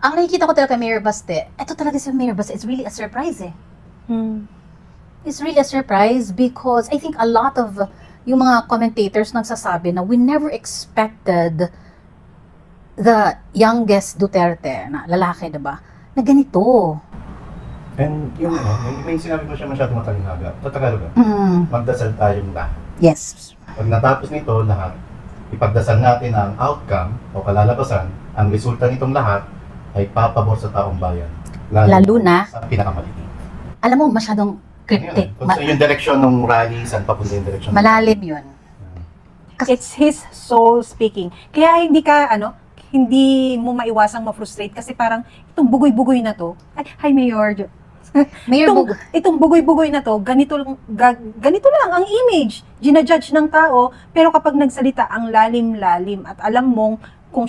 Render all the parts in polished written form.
Ang nakikita ko talaga kay Mayor Baste, ito talaga si Mayor Baste, it's really a surprise eh. It's really a surprise because I think a lot of yung mga commentators nagsasabi na we never expected the youngest Duterte na lalaki, diba? Na ganito. And yung may sinabi ko siya masyadong matalinhaga. Ito Tagalog. Magdasal tayong lahat. Yes. Pag natapos nito lahat, ipagdasal natin ang outcome o kalalabasan, ang resulta nitong lahat ay papabor sa taong bayan. Lalo na sa pinakamaliit. Alam mo, masyadong cryptic. Kung yung direksyon ng rally, saan papunta yung direksyon? Malalim yun. It's his soul speaking. Kaya hindi mo maiwasang ma-frustrate kasi parang itong bugoy-bugoy na to. Ay, hi Mayor. Itong bugoy-bugoy na to, ganito lang ang image. Ginajudge ng tao, pero kapag nagsalita ang lalim-lalim at alam mong kung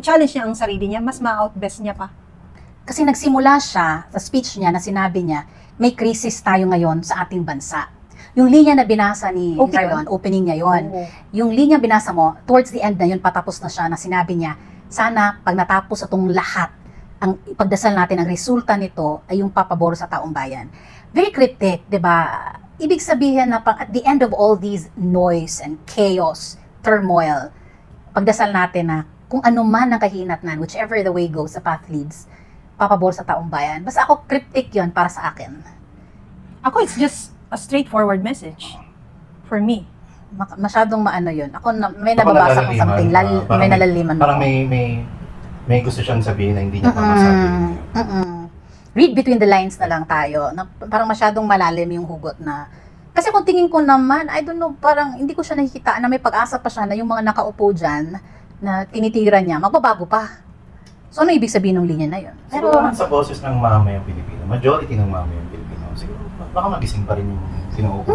i-challenge niya ang sarili niya, mas ma-outbest niya pa. Kasi nagsimula siya sa speech niya na sinabi niya, may krisis tayo ngayon sa ating bansa. Yung linya na binasa ni Rayon, opening niya yon. Yung linya binasa mo, towards the end na yun, patapos na siya, na sinabi niya, sana pag natapos itong lahat, ang ipagdasal natin, ang resulta nito ay yung papabor sa taong bayan. Very cryptic, di ba? Ibig sabihin na at the end of all these noise and chaos, turmoil, pagdasal natin na kung ano man ang kahinatnan, whichever the way goes, the path leads, papabor sa taong bayan. Basta ako, cryptic yon para sa akin. Ako, it's just a straightforward message for me. Masyadong maano yun. Ako, may nababasa kong something, may nalaliman. Parang may gusto siyang sabihin na hindi niya pa masabi. Read between the lines na lang tayo. Na parang masyadong malalim yung hugot na. Kasi kung tingin ko naman, I don't know, parang hindi ko siya nakikita na may pag-asa pa siya na yung mga nakaupo dyan na tinitira niya, magbabago pa. So, ano ibig sabihin ng linya na yun? Pero sa boses ng mamayang Pilipino, majority ng mamayang Pilipino, siguro baka magising pa rin yung sinuupo.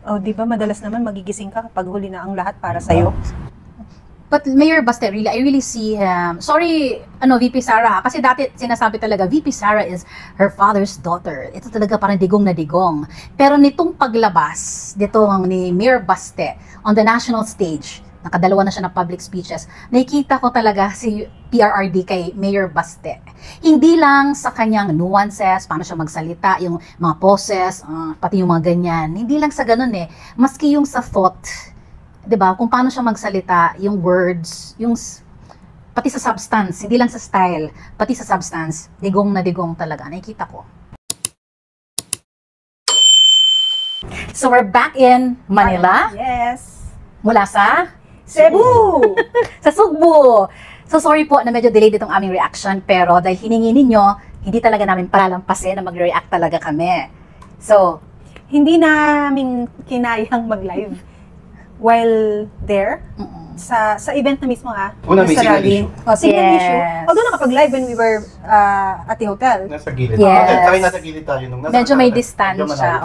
Oh, di ba madalas naman magigising ka kapag huli na ang lahat para sa'yo? But Mayor Baste, really, I really see him. Sorry, VP Sara, kasi dati sinasabi talaga, VP Sara is her father's daughter. Ito talaga parang digong na digong. Pero nitong paglabas, ni Mayor Baste on the national stage, nakadalawa na siya ng public speeches, nakikita ko talaga si PRRD kay Mayor Baste. Hindi lang sa kanyang nuances, paano siya magsalita, yung mga poses, pati yung mga ganyan. Hindi lang sa ganun eh. Maski yung sa thought, 'di ba? Kung paano siya magsalita, yung words, pati sa substance, hindi lang sa style, pati sa substance, digong na digong talaga. Nakikita ko. So we're back in Manila. Yes. Mula sa Cebu! Sa Sugbo. So sorry po na medyo delayed itong aming reaction, pero dahil hiningi ninyo, hindi talaga namin palalampasin na mag-react talaga kami. So, hindi namin kinayang mag-live while there. Sa event na mismo Una may signal issue. Signal issue. Although nakapag-live when we were at the hotel. Nasa gilid. Yes. Tayo nasa gilid tayo. Medyo may distansya.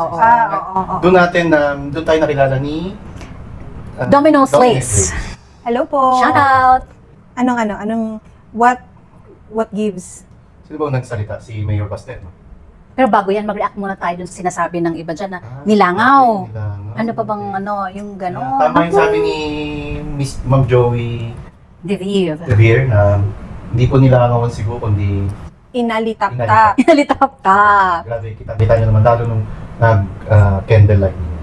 Doon tayo nakilala ni Domino's Lace. Hello po. Shout out. What gives? Sino ba nagsalita? Si Mayor Baste, no? Pero bago yan, mag-react muna tayo dun sa sinasabi ng iba dyan na nilangaw. Ano pa bang yung gano'n? Tama yung sabi ni Miss Ma'am Joey De Vier na hindi po nilangaw ang Cebu, kundi inalitap-tap. Inalitap-tap. Grabe, kita nyo naman lalo nung nag-candlelight niya.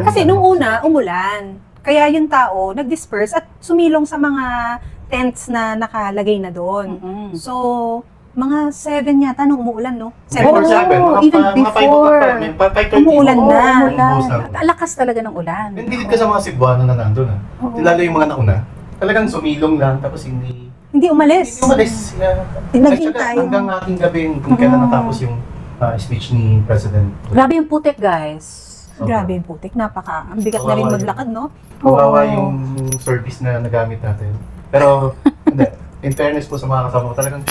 Kasi nung una, umulan. Kaya yung tao nag-disperse at sumilong sa mga tents na nakalagay na doon. So, mga 7 yata nung umuulan, no? 7 or 7. Even before. Umuulan na. Alakas talaga ng ulan. Hindi ka sa mga Cebuano na nandun. Lalo yung mga nauna. Talagang sumilong lang, tapos hindi umalis. sila. Naghintay. Hanggang ating gabi, kung kailan natapos yung speech ni President. Grabe yung putik, guys. Grabe yung putik. Ang bigat na rin maglakad, no? Kawawa yung service na nagamit natin. Pero, in fairness po sa mga kasama ko, talagang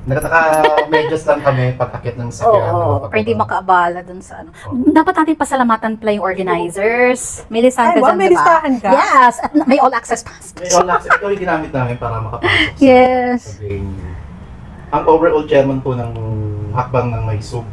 naka-medyas lang kami pag-akit ng sakyan. Pero hindi makaabala dun sa Dapat natin pasalamatan pala yung organizers. May listahan ka dyan, may listahan ka? Yes! At may all-access pass. May all-access. Ito yung ginamit namin para makapasok Yes. sa venue. Ang overall chairman po ng hakbang ng may Sub.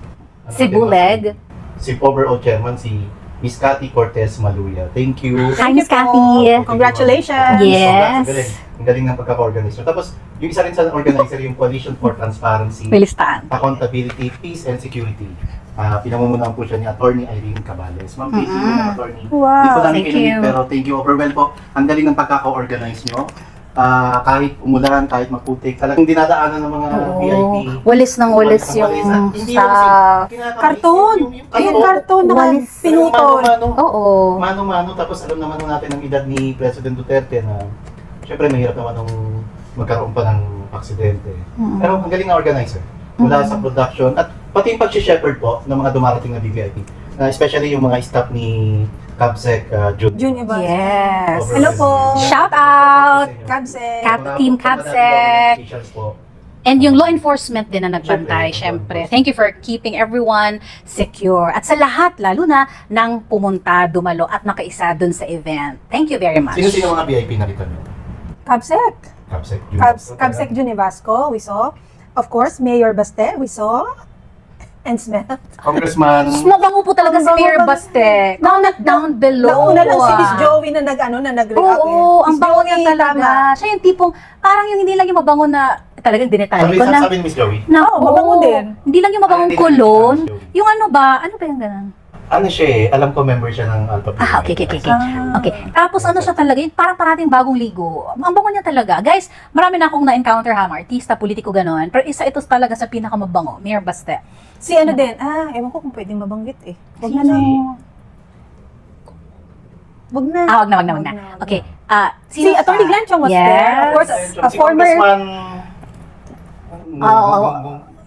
Cebu Leg. Si overall chairman, si Miss Cathy Cortez Maluya. Thank you. Hi, Thank Miss you po. Cathy. Congratulations. Yes. Ang galing ng pagkaka-organizer. Tapos, yung isa rin sa organizer, yung Coalition for Transparency, Bilistaan. Accountability, Peace and Security. Pinamumunuan po siya ni Attorney Irene Cabales. Ma'am, thank you, Attorney. Wow. Hindi po namin Thank kinamit, you. pero thank you overwhelmed po. Ang galing ng pagkaka-organize nyo. Kahit umulan, kahit maputik, talagang dinadaanan ng mga VIP. Walis ng walis yung Hindi sa... Karton. Ayan, karton na Walis. pinutol. Oo. Mano-mano, tapos alam naman natin ang edad ni President Duterte na syempre mahirap naman nung magkaroon pa ng aksidente. Pero ang galing na organizer. Mula sa production at pati yung pag-shepherd po ng mga dumarating na VVIP. Especially yung mga staff ni Cabsec June. June Evans. Yes. Hello po. Shout out! Cabsec. Team Cabsec. And yung law enforcement din na nagbantay, syempre. Thank you for keeping everyone secure. At sa lahat, lalo na nang pumunta, dumalo at nakaisa dun sa event. Thank you very much. Sino-sino mga VIP nakita niyo? Cabsec. Cabsec June. Cabsec June Evasco, we saw. Of course, Mayor Baste, we saw. And smell. Congressman. Mabango po talaga si Mayor Baste. Comment down below. Nauna lang si Miss Joey na nag-react. Oo, ang Miss bango Joey, niya talaga. tama. Siya yung tipong, parang yung hindi lang yung mabango na talagang dinetali ko na. Sabi ni Miss Joey. Na, Oo, mabango din. Hindi lang yung mabangong Hindi lang kulon. yung Miss Joey. Yung ano ba yung ganun? Ano siya eh, alam ko member siya ng Alpha Phi. Okay. Okay. Tapos ano siya talaga, yung parang parating bagong ligo. Ang bango niya talaga. Guys, marami na akong na-encounter mga artista, politiko, gano'n. Pero isa ito talaga sa pinakamabango, Mayor Baste. Si ano din, ewan ko kung pwedeng mabanggit eh. Wag na lang. Wag na. Wag na. Okay. Si Attorney Glenn Chong was there. Of course, a Si former... Congressman...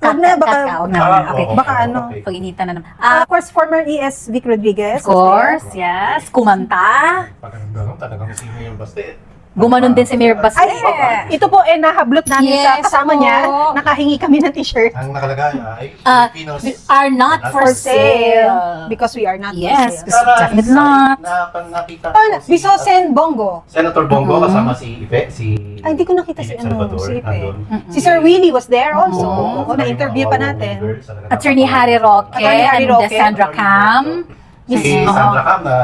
Wag na, baka... Wag na. Okay. Baka ano. Okay. Pag-initan na naman. Of course, former ES Vic Rodriguez. Of course, yes. Kumanta. Talagang si Mayor Baste. Gumanon din si Mayor Baste. Ay, ito po nahablot namin sa Yes kasama po. niya. Nakahingi kami ng t-shirt. Ang nakalagay ay Filipinos We are not for sale. Because we are not Yes, for sale. definitely not. Nakita We saw Sen Bongo. Senator Bongo kasama si Ipe, si Ay, hindi ko nakita si Philip ano, Salvador, si Ipe. nandun. Si Sir Willie was there also. Oo, Na-interview pa natin. Attorney Harry Roque Attorney Harry and Roque. Sandra Cam. Si Sandra Cam na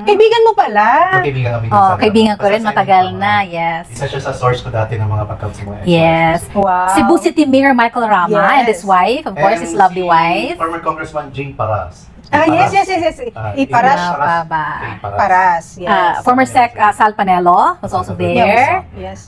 Kaibigan mo pala. kaibigan kami. Oh, kaibigan ko rin, matagal na, yes. Isa siya sa source ko dati ng mga pagkakas sa mga Yes. Wow. Cebu City Mayor Michael Rama and Yes. his wife, of course, his lovely wife. Former Congressman Jane Paras. Yes. Iparash. Paras. Yes. Former Sec Sal Panelo was also there. Yes.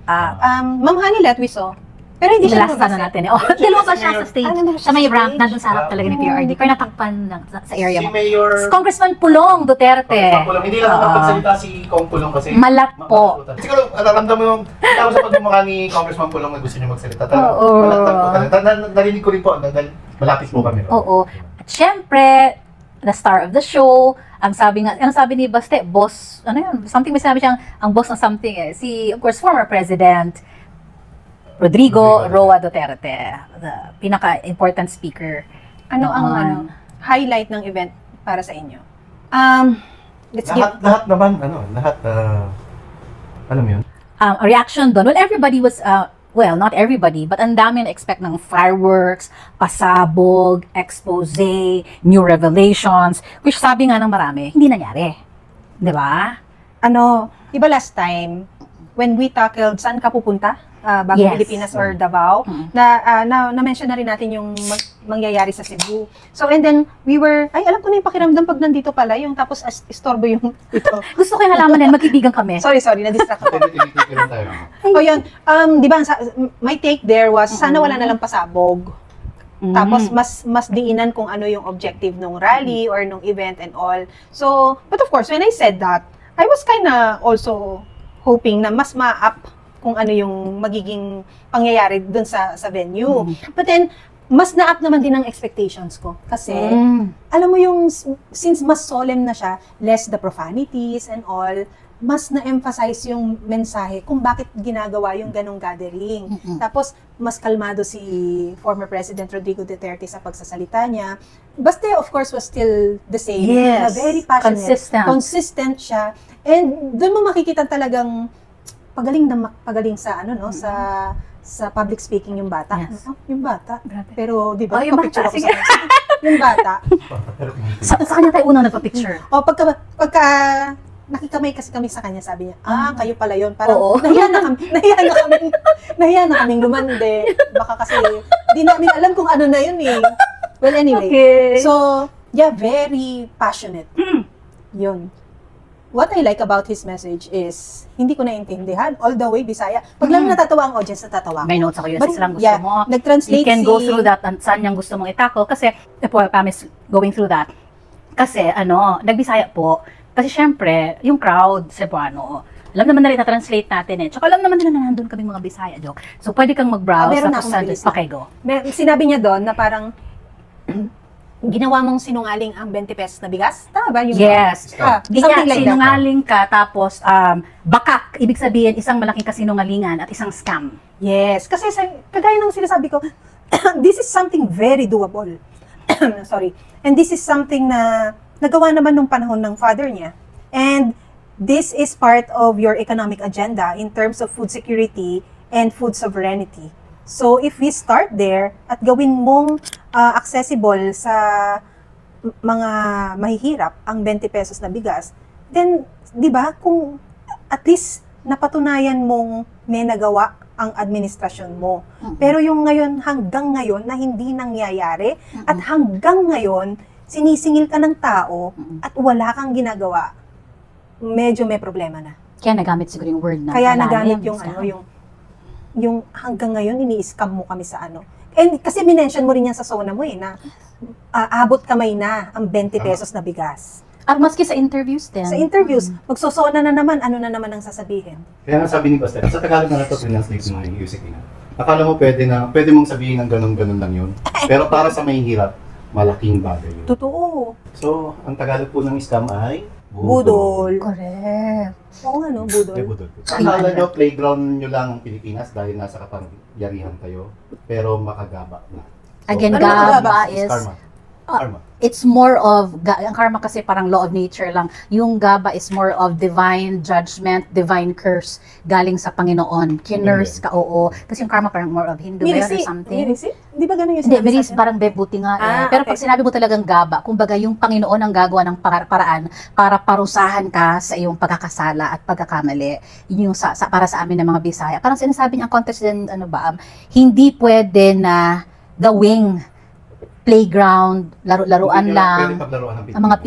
Ah, Ma'am Hanilet, we saw. Pero hindi siya Nilasta na natin. Oh, dalawa pa siya sa stage. nandun Sa siya may sa ramp, stage? nandun sa harap talaga ni PRD. Pero natakpan sa area Si mo. Mayor... Congressman Pulong Duterte. Pulong. Hindi lang nakapagsalita si Kong Pulong kasi... Malat po. Siguro, nararamdaman mo yung tao sa pagmumukha ni Congressman Pulong na gusto niya magsalita. Oo. Narinig ko rin po, malapit po kami. Oo. At syempre, the star of the show, ang sabi ni Baste, boss, ano yun, something may sinabi siyang, ang boss ng something si, of course, former President Rodrigo Roa Duterte, the pinaka-important speaker. Ano ang noon. highlight ng event para sa inyo? Let's give... Lahat naman, alam mo yun? Reaction doon, well, everybody was, well, not everybody, but ang dami na-expect ng fireworks, pasabog, expose, new revelations, which sabi nga ng marami, hindi nangyari. Di ba? Iba last time, when we tackled saan ka pupunta? Bago Yes. Pilipinas or Davao, na-mention na rin natin yung mangyayari sa Cebu. So, and then, we were, alam ko na yung pakiramdam pag nandito pala, yung tapos istorbo yung ito. Gusto ko yung halaman din, magkibigan kami. Sorry, na-distract ako. Tinitikin lang tayo. O yun, di ba, my take there was, sana wala na lang pasabog. Tapos, mas diinan kung ano yung objective ng rally or ng event and all. So, but of course, when I said that, I was kinda also hoping na mas ma-up kung ano yung magiging pangyayari dun sa venue. But then, mas na-up naman din ang expectations ko. Kasi, alam mo yung, since mas solemn na siya, less the profanities and all, mas na-emphasize yung mensahe kung bakit ginagawa yung ganong gathering. Tapos, mas kalmado si former President Rodrigo Duterte sa pagsasalita niya. Basta, of course, was still the same. Yes. Na very passionate. Consistent siya. And doon mo makikita talagang pagaling sa sa public speaking yung bata. Yes. Yung bata. Grabe. Pero, di ba, Oh, yung papicture bata, ako sige. sa kanya. Yung bata. Sa kanya tayo unang nagpa-picture. O, pagka nakikamay kasi kami sa kanya, sabi niya, kayo pala yun. Parang, Oo. nahiya na kaming lumande. Baka kasi, di namin alam kung ano na yun eh. Well, anyway. Okay. So, yeah, very passionate. Yun. What I like about his message is, hindi ko naintindihan, all the way Bisaya. Pag lang natatawa ang audience, natatawa May ako. notes ako yun. But, Sa lang gusto yeah, mo. nag-translate You can go through that and saan yung gusto mong i-tackle. Kasi, Pam is going through that. Kasi, nagbisaya po. Kasi syempre, yung crowd, Cebuano, alam naman na rin na-translate natin eh. Tsaka alam naman nila na nandun kami mga Bisaya, joke. So, pwede kang mag-browse. Meron na tapos akong mabilis na. okay, go. Sinabi niya doon na parang, ginawa mong sinungaling ang 20 pesos na bigas? Tama ba? Yung Yes. Di something nga, like that. sinungaling ka, tapos bakak. Ibig sabihin, isang malaking kasinungalingan at isang scam. Yes. Kasi kagaya ng sinasabi ko, this is something very doable. Sorry. And this is something na nagawa naman nung panahon ng father niya. And this is part of your economic agenda in terms of food security and food sovereignty. So, if we start there at gawin mong accessible sa mga mahihirap ang 20 pesos na bigas, then, di ba, kung at least napatunayan mong may nagawa ang administrasyon mo. Pero yung ngayon, hanggang ngayon, na hindi nangyayari, at hanggang ngayon, sinisingil ka ng tao at wala kang ginagawa, medyo may problema na. Kaya nagamit siguro yung word na Kaya malalim, nagamit yung scam. yung hanggang ngayon ini-scam mo kami sa ano. And kasi minention mo rin yan sa zona mo na abot kamay na ang 20 pesos na bigas. At maski sa interviews din. Sa interviews, magsosona na naman, ano na naman ang sasabihin. Kaya nga sabi ni Pastor, sa Tagalog na ito, translate mo yung music niya. Akala mo pwede mong sabihin ng ganun-ganun lang yun. Pero para sa may hirap, malaking bagay yun. Totoo. So, ang Tagalog po ng scam ay Budol. Correct. Oo nga no, budol. Budol. Akala nyo, playground nyo lang ang Pilipinas dahil nasa kapangyarihan kayo, pero makagaba na. So, Again, ano gaba gaba? is, Karma. Karma. it's more of, ang karma kasi parang law of nature lang. Yung gaba is more of divine judgment, divine curse, galing sa Panginoon. Kinurse ka, oo. Kasi yung karma parang more of Hindu or something. Mirisi? Di ba ganun yung Hindi, sinabi Miris, sa atin? parang bebuti nga eh. Pero okay. pag sinabi mo talagang gaba, kumbaga yung Panginoon ang gagawa ng paraan para parusahan ka sa iyong pagkakasala at pagkakamali. Yun yung para sa amin ng mga Bisaya. Parang sinasabi niya ang context din, hindi pwede na gawing playground, laro-laruan Pwede lang, paglaruan ng ang mga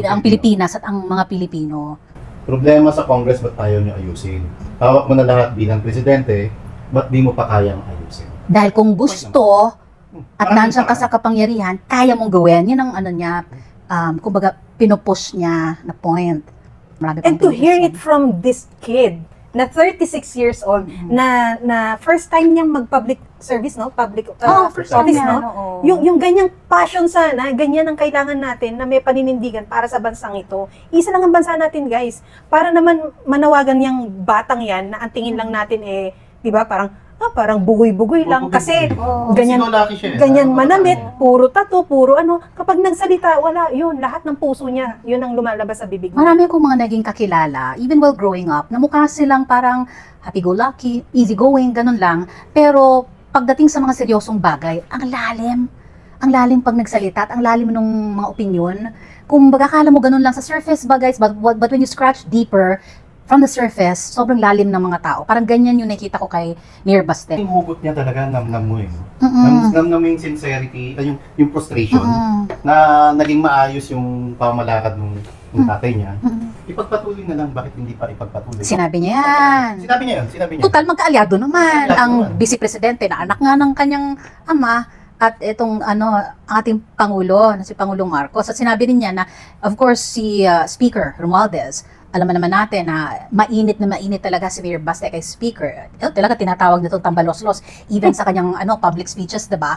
ang Pilipinas at ang mga Pilipino. Problema sa Congress, ba't ayaw nyo ayusin? Hawak mo na lahat bilang presidente, ba't di mo pa kayang ayusin? Dahil kung gusto at nandiyan ka sa kapangyarihan, kaya mong gawin. Yan ang niya, kumbaga pinupush niya na point. Marami And pang to hear pinipush it from this kid, na 36 years old, na first time niyang mag-public service, no? Public first office, time yan, no? oo. Yung ganyang passion sana, ganyan ang kailangan natin na may paninindigan para sa bansang ito. Isa lang ang bansa natin, guys. Para naman manawagan yung batang yan na ang tingin lang natin di ba, parang bugoy-bugoy lang. Kasi ganyan, ganyan manamit, puro tato, puro ano. Kapag nagsalita, wala, yun, lahat ng puso niya, yun ang lumalabas sa bibig niya. Marami akong mga naging kakilala, even while growing up, na mukha silang parang happy-go-lucky, easy-going, ganun lang. Pero pagdating sa mga seryosong bagay, ang lalim. Ang lalim pag nagsalita at ang lalim ng mga opinion. Kung kala mo ganun lang sa surface ba guys, but when you scratch deeper, from the surface, sobrang lalim ng mga tao. Parang ganyan yung nakita ko kay Mayor Baste. Yung hugot niya talaga, namnam mo eh. Mm-mm. Namnam mo yung sincerity, yung frustration, na naging maayos yung pamalakad ng tatay niya. Ipagpatuloy na lang, bakit hindi pa ipagpatuloy? Sinabi niya yan. Sinabi niya. Total, magkaalyado naman. Magkaalyado Ang naman. vice-presidente na anak nga ng kanyang ama at itong ang ating Pangulo, na si Pangulong Marcos. At sinabi rin niya na, of course, si Speaker Romualdez, alam naman natin na mainit talaga si Mayor Baste kay Speaker. Talaga tinatawag nito tambaloslos, even sa kanyang public speeches, diba?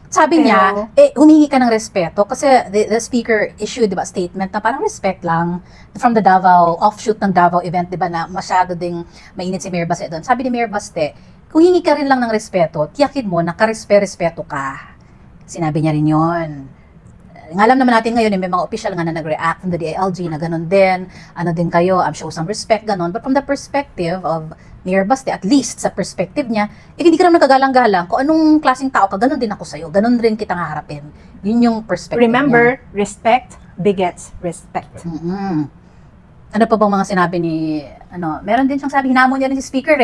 Sabi niya, humingi ka ng respeto kasi the Speaker issued, diba, statement na parang respect lang from the Davao, offshoot ng Davao event, diba, na masyado ding mainit si Mayor Baste doon. Sabi ni Mayor Baste, kung hingi ka rin lang ng respeto, tiyakin mo na karespe-respeto ka. Sinabi niya rin yun. Alam naman natin ngayon, may mga official nga na nag-react from the DILG na ganun din, din kayo, show some respect, ganun. But from the perspective of Mayor Baste, at least sa perspective niya, hindi ka naman kagalang-galang. Kung anong klaseng tao ka, ganun din ako sa'yo. Ganun rin kitang haharapin. Yun yung perspective Remember, niya. respect begets respect. Ano pa bang mga sinabi ni, meron din siyang sabi, hinamon niya rin si speaker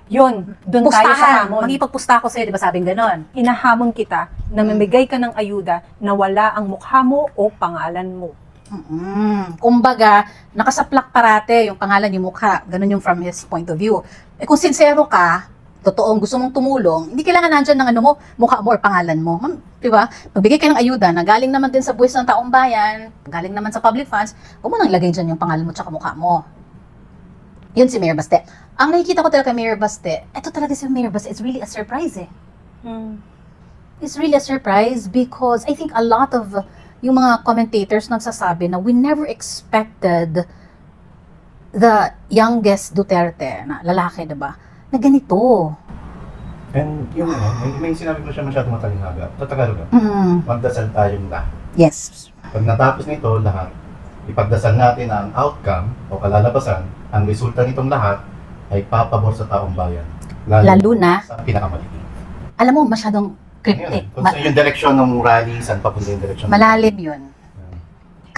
Yun, doon tayo sa Pustahan, hamon. magipagpusta ako sa'yo, di ba sabing ganon? Hinahamon kita na mamigay ka ng ayuda na wala ang mukha mo o pangalan mo. Kumbaga, nakasaplak parate yung pangalan, yung mukha. Ganun yung from his point of view. Kung sincero ka, totoong gusto mong tumulong, hindi kailangan nandyan ng mukha mo or pangalan mo. Di ba? Magbigay ka ng ayuda na galing naman din sa buwis ng taong bayan, galing naman sa public funds, huwag mo nang ilagay dyan yung pangalan mo tsaka mukha mo. Yun si Mayor Baste. Ang nakikita ko talaga kay Mayor Baste, eto talaga si Mayor Baste, it's really a surprise It's really a surprise because I think a lot of yung mga commentators nagsasabi na we never expected the youngest Duterte, na lalaki, diba? Na ganito. And yung may sinabi ko siya masyadong matalinhaga. Sa Tagalog, magdasal tayong lahat. Yes. Pag natapos nito lahat, ipagdasal natin ang outcome o kalalabasan, ang resulta nitong lahat ay papabor sa taong bayan. Lalo na sa pinakamaliki. alam mo, masyadong cryptic. Kung saan yung direksyon ng rally, saan papunta yung direksyon? Malalim yun.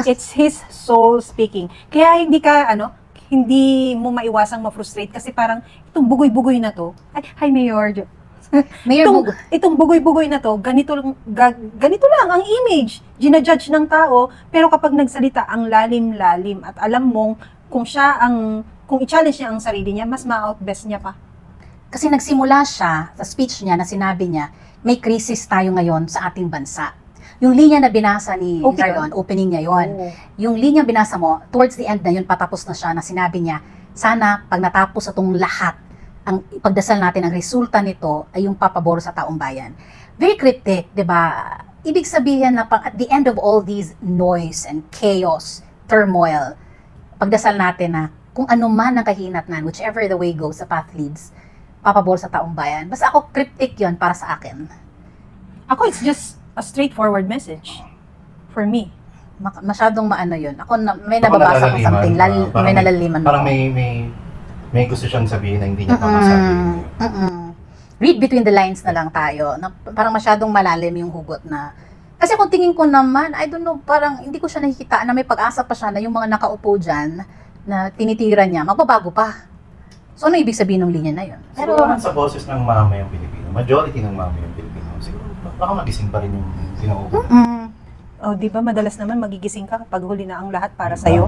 It's his soul speaking. Kaya hindi mo maiwasang ma-frustrate kasi parang itong bugoy-bugoy na to. Hi Mayor. Mayor itong bugoy-bugoy na to, ganito lang ang image. Ginajudge ng tao, pero kapag nagsalita, ang lalim-lalim at alam mong kung i-challenge niya ang sarili niya, mas ma-outbest niya pa. Kasi nagsimula siya sa speech niya na sinabi niya, may krisis tayo ngayon sa ating bansa. Yung linya na binasa ni Zardon, opening niya yon. Yung linya binasa mo, towards the end na yun, patapos na siya, na sinabi niya, sana pag natapos itong lahat, ang ipagdasal natin, ang resulta nito ay yung papabor sa taong bayan. Very cryptic, di ba? Ibig sabihin na at the end of all these noise and chaos, turmoil, pagdasal natin na kung ano man ang kahinatnan, whichever the way goes, the path leads, papabor sa taong bayan. Basta ako, cryptic yon para sa akin. Ako, it's just a straightforward message for me. Masyadong yun. Ako, may nababasa ko something, may nalaliman. Parang may gusto siyang sabihin na hindi niya pa masabi. Read between the lines na lang tayo. Na parang masyadong malalim yung hugot na. Kasi kung tingin ko naman, I don't know, parang hindi ko siya nakikita na may pag-asa pa siya na yung mga nakaupo dyan na tinitira niya, magbabago pa. So, ano ibig sabihin ng linya na yun? Pero naman sa boses ng mamayang Pilipino, majority ng mamayang Pilipino, siguro baka magising pa rin yung pinaupo. Di ba madalas naman magigising ka kapag huli na ang lahat para sa'yo?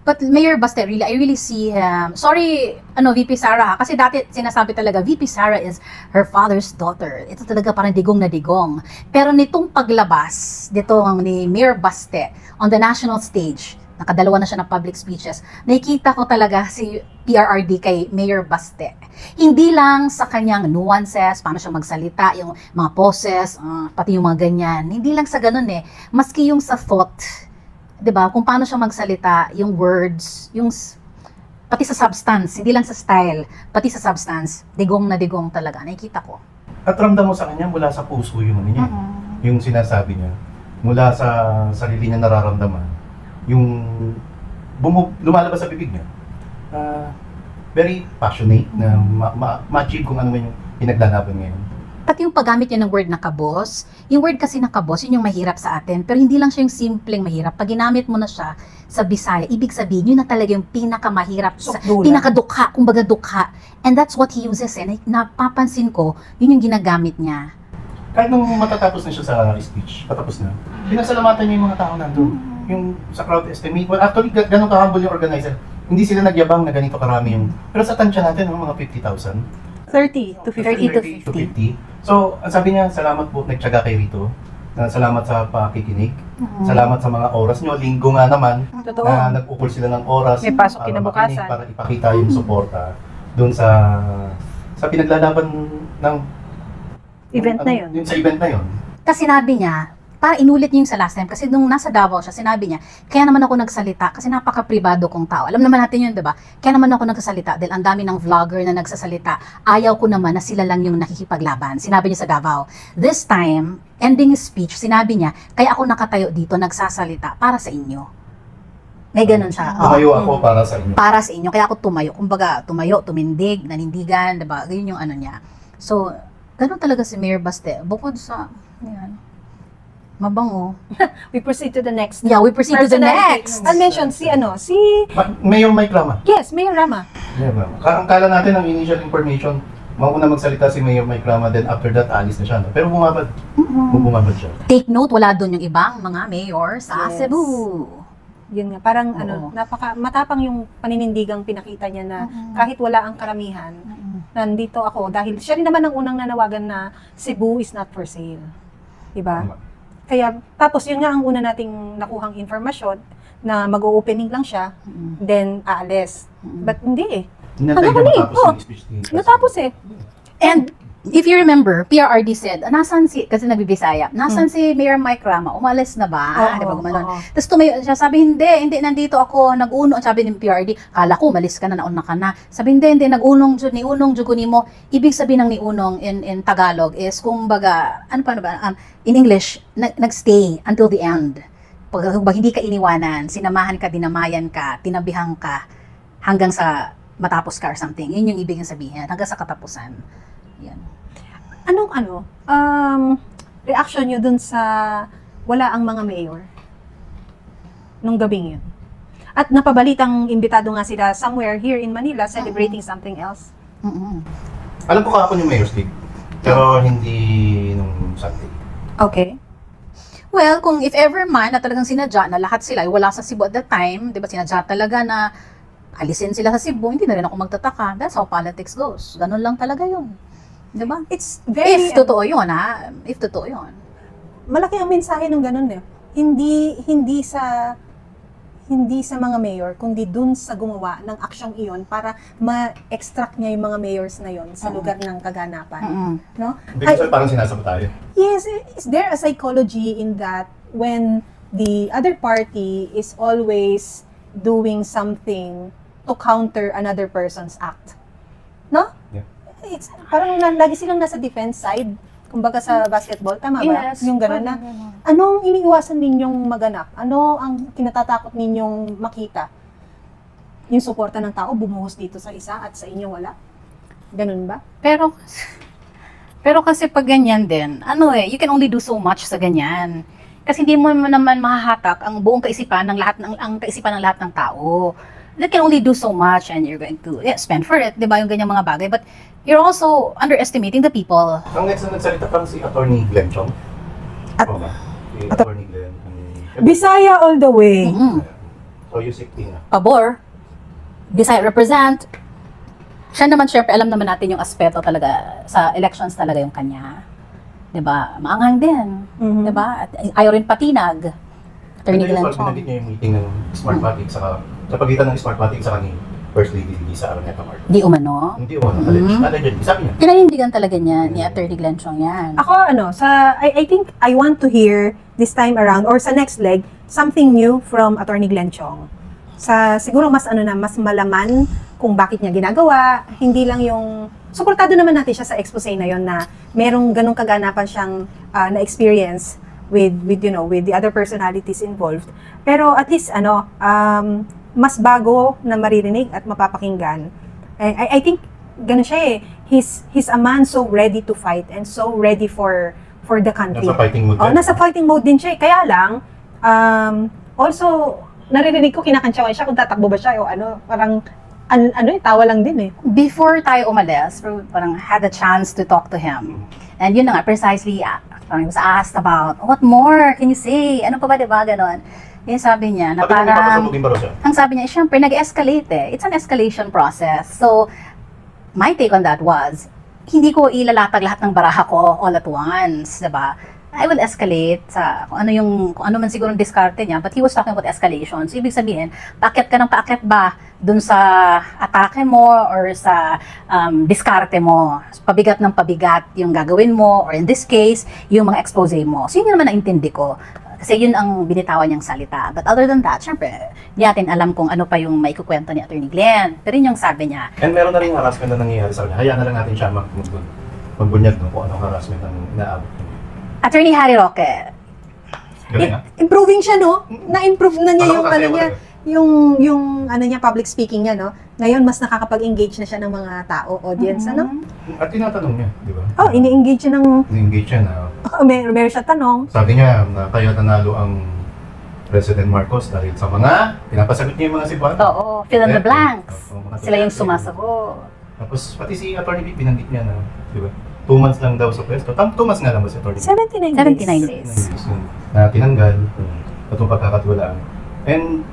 But Mayor Baste, I really see him. Sorry, VP Sara, kasi dati sinasabi talaga, VP Sara is her father's daughter. Ito talaga parang digong na digong. Pero nitong paglabas, ni Mayor Baste on the national stage, nakadalawa na siya ng public speeches, nakikita ko talaga si PRRD kay Mayor Baste. Hindi lang sa kanyang nuances, paano siya magsalita, yung mga poses, pati yung mga ganyan. Hindi lang sa ganun maski yung sa thought, 'di ba? Kung paano siya magsalita, yung words, pati sa substance, hindi lang sa style, pati sa substance, digong na digong talaga, nakikita ko. At ramdam mo sa kanya mula sa puso yung niya. Yung sinasabi niya, mula sa sarili niya nararamdaman, yung lumalabas sa bibig niya. Very passionate na ma-achieve kung ano man yung pinaglalaban ngayon. Pati yung paggamit niya ng word na kabos, yung word kasi na kabos, yun yung mahirap sa atin, pero hindi lang siya yung simpleng mahirap. Pag ginamit mo na siya sa Bisaya, ibig sabihin, yun na talaga yung pinakamahirap, pinakadukha, kumbaga dukha. And that's what he uses napapansin ko, yun yung ginagamit niya. Kahit nung matatapos na siya sa speech, patapos na, pinasalamatan niya yung mga tao nandun. Yung sa crowd estimate, well, actually, ganun ka-humble yung organizer. Hindi sila nagyabang na ganito karami yung, pero sa tansya natin, mga 50,000. 30 to 50. So, ang sabi niya, salamat po, nagtyaga kay Rito. Salamat sa pakikinig. Salamat sa mga oras niyo. Linggo nga naman, Totoo. na nag-ukol sila ng oras. May pasok para kinabukasan. makinig, para ipakita yung suporta doon sa pinaglalaban ng Event na yun. Yung sa event na yun. Kasi sinabi niya, parang inulit niya yung sa last time, kasi nung nasa Davao siya, sinabi niya, kaya naman ako nagsalita, kasi napaka-privado kong tao. Alam naman natin yun, diba? Kaya naman ako nagsasalita, dahil ang dami ng vlogger na nagsasalita. Ayaw ko naman na sila lang yung nakikipaglaban. Sinabi niya sa Davao. This time, ending his speech, sinabi niya, kaya ako nakatayo dito, nagsasalita para sa inyo. May ganun siya. Oo. Tumayo ako para sa inyo. Para sa inyo. Kaya ako tumayo. Kumbaga, tumayo, tumindig, nanindigan, diba? Yun yung ano niya. So, ganun talaga si Mayor Baste. Bukod sa, yan, mabango. We proceed to the next. Yeah, we proceed to the Personality. next. I'll mention si Mayor Mike Rama. yes, Mayor Rama. Mayor Rama. Ang kala natin ang initial information, mauna magsalita si Mayor Mike Rama, then after that, alis na siya. No? Pero bumabad. Bumabad siya. Take note, wala doon yung ibang mga mayor sa Yes. Cebu. Yun nga, parang Oo. matapang yung paninindigang pinakita niya na kahit wala ang karamihan, nandito ako dahil siya rin naman ang unang nanawagan na Cebu is not for sale. Diba? Kaya, tapos yun nga ang una nating nakuhang informasyon na mag-o-opening lang siya, then aalis. But hindi eh. Hinantay Hanggang niya huli. matapos yung speech ni Natapos eh. And if you remember, PRRD said, nasan si, kasi nagbibisaya, nasan si Mayor Mike Rama? Umalis na ba? Oo, Di ba gumanon? oo. Tapos tumayo siya, sabi, hindi, nandito ako, nag-uno, sabi ni PRRD, kala ko, umalis ka na, nauna ka na. Sabi, hindi, nag-unong, niunong, jugunin mo. Ibig sabihin ng niunong in Tagalog is, kung baga, ano pa ba, in English, nag-stay until the end. Pag hindi ka iniwanan, sinamahan ka, dinamayan ka, tinabihan ka, hanggang sa matapos ka or something. Yun yung ibig sabihin, hanggang sa katapusan. Yan. Anong reaction nyo dun sa wala ang mga mayor nung gabing yun? At napabalitang imbitado nga sila somewhere here in Manila celebrating something else. Alam ko kahapon yung Mayor's League, pero hindi nung Sunday. Okay. Well, kung if ever man na talagang sinadya na lahat sila ay wala sa Cebu at that time, di ba sinadya talaga na alisin sila sa Cebu, hindi na rin ako magtataka. That's how politics goes. Ganun lang talaga yun. Di ba? It's very... If totoo yun, ha? If totoo yun. malaki ang mensahe ng ganun eh. Hindi sa mga mayor, kundi dun sa gumawa ng aksyong iyon para ma-extract niya yung mga mayors na yon sa lugar ng kaganapan. No? Because parang sinasama tayo. Yes, is there a psychology in that when the other party is always doing something to counter another person's act? No? Yeah. It's parang lagi silang nasa defense side. Kumbaga sa basketball, tama ba? Yes. Yung gano'n na. Anong iniiwasan ninyong maganap? Ano ang kinatatakot ninyong makita? Yung suporta ng tao bumuhos dito sa isa at sa inyo wala? Ganun ba? Pero kasi pag ganyan din, you can only do so much sa ganyan. Kasi hindi mo naman mahahatak ang buong kaisipan ng lahat ng tao. That can only do so much and you're going to spend for it, 'di ba? Yung ganyang mga bagay, but you're also underestimating the people. Ang next na nagsalita parang si Attorney Glenn Chong. Oo ba? Si Attorney Glenn. Bisaya all the way. So you seek Tina. Pabor, Bisaya represent. Siya naman, syempre, alam naman natin yung aspeto talaga sa elections talaga yung kanya. 'Di ba? Maanghang din. 'Di ba? At ayaw rin patinag. Attorney Glenn Chong. Binanggit niya yung meeting ng Smart Matic sa pagitan ng Smart Matic sa ni First Lady Lisa Araneta Marcos. Di umano. Hindi umano. Allegedly. Sabi niya. Pinanindigan talaga niya ni Attorney Glenn Chong yan. Ako I think I want to hear this time around or sa next leg something new from Attorney Glenn Chong. Siguro mas mas malaman kung bakit niya ginagawa, hindi lang yung suportado naman natin siya sa expose na yon na merong ganong kaganapan siyang na-experience with the other personalities involved. Pero at least mas bago na maririnig at mapapakinggan. I think ganun siya eh. He's a man so ready to fight and so ready for the country. Nasa fighting mode. Nasa fighting mode din siya eh. Kaya lang also naririnig ko kinakantsawan siya kung tatakbo ba siya o parang tawa lang din eh. Before tayo umalis, parang had a chance to talk to him. And yun na nga, precisely, parang he was asked about, what more can you say? Ano pa ba, diba, ganon? Yung sabi niya, na Sabi niya, parang, papasabugin ba raw siya? ang sabi niya, syempre, nag-escalate eh. It's an escalation process. So, my take on that was, hindi ko ilalatag lahat ng baraha ko all at once, diba? I will escalate sa kung ano man siguro ang diskarte niya, but he was talking about escalation. So, ibig sabihin, paakyat ka ng paakyat ba dun sa atake mo or sa diskarte mo? Pabigat ng pabigat yung gagawin mo, or in this case, yung mga expose mo. So, yun naman naintindi ko. Kasi yun ang binitawan niyang salita. But other than that, syempre, di natin alam kung ano pa yung may kukwento ni Attorney Glenn. Pero yun yung sabi niya. And meron na rin harassment na nangyayari sa kanya. Hayaan na lang natin siya magbunyag kung anong harassment ang inaabot niya. Attorney Harry Roque, Galing ha? Improving siya, no? Na-improve na niya Alam yung ko kasi niya. yung ano niya, public speaking niya, no? Ngayon, mas nakakapag-engage na siya ng mga tao, audience, ano? At tinatanong niya, di ba? Oh, ini-engage siya ng, Ni-engage siya na, meron siya tanong. sabi niya na kaya nanalo ang President Marcos dahil sa mga pinapasagot niya yung mga Cebuano. Oo, fill in the blanks. Oo, mga Sila yung Duterte. sumasagot. Tapos pati si Atty. Vic binanggit niya na, di ba? 2 months lang daw sa pwesto. 2 months nga lang ba si Atty. Vic? 79 79 days. days. Na tinanggal, patong pagkakatiwalaan. And